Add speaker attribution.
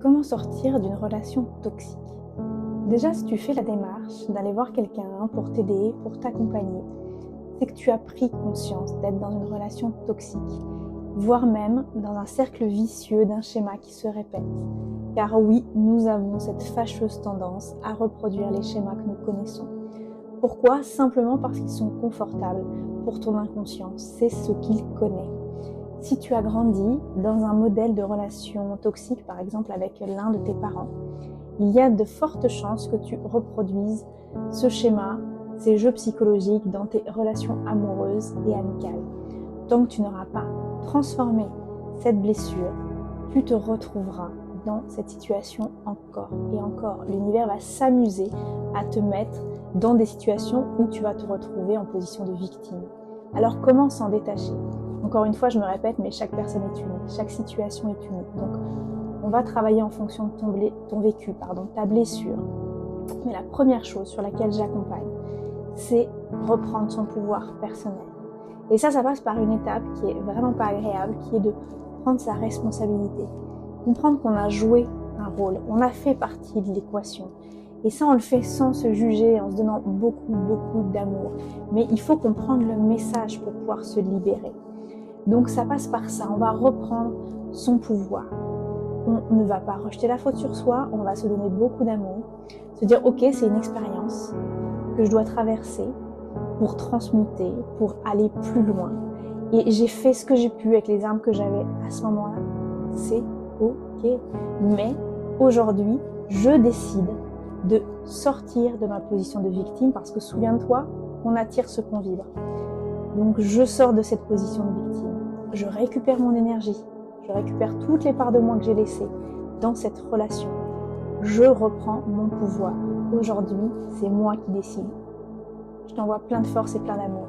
Speaker 1: Comment sortir d'une relation toxique? Déjà, si tu fais la démarche d'aller voir quelqu'un pour t'aider, pour t'accompagner, c'est que tu as pris conscience d'être dans une relation toxique, voire même dans un cercle vicieux d'un schéma qui se répète. Car oui, nous avons cette fâcheuse tendance à reproduire les schémas que nous connaissons. Pourquoi? Simplement parce qu'ils sont confortables pour ton inconscient, c'est ce qu'il connaît. Si tu as grandi dans un modèle de relation toxique, par exemple avec l'un de tes parents, il y a de fortes chances que tu reproduises ce schéma, ces jeux psychologiques dans tes relations amoureuses et amicales. Tant que tu n'auras pas transformé cette blessure, tu te retrouveras dans cette situation encore et encore. L'univers va s'amuser à te mettre dans des situations où tu vas te retrouver en position de victime. Alors comment s'en détacher? Encore une fois, je me répète, mais chaque personne est unique, chaque situation est unique. Donc, on va travailler en fonction de ton vécu, ta blessure. Mais la première chose sur laquelle j'accompagne, c'est reprendre son pouvoir personnel. Et ça passe par une étape qui est vraiment pas agréable, qui est de prendre sa responsabilité. Comprendre qu'on a joué un rôle, on a fait partie de l'équation. Et ça, on le fait sans se juger, en se donnant beaucoup d'amour. Mais il faut comprendre le message pour pouvoir se libérer. Donc ça passe par ça, on va reprendre son pouvoir. On ne va pas rejeter la faute sur soi, on va se donner beaucoup d'amour, se dire ok, c'est une expérience que je dois traverser pour transmuter, pour aller plus loin. Et j'ai fait ce que j'ai pu avec les armes que j'avais à ce moment-là, c'est ok. Mais aujourd'hui, je décide de sortir de ma position de victime parce que souviens-toi, on attire ce qu'on vibre. Donc je sors de cette position de victime, je récupère mon énergie, je récupère toutes les parts de moi que j'ai laissées dans cette relation. Je reprends mon pouvoir. Aujourd'hui, c'est moi qui décide. Je t'envoie plein de force et plein d'amour.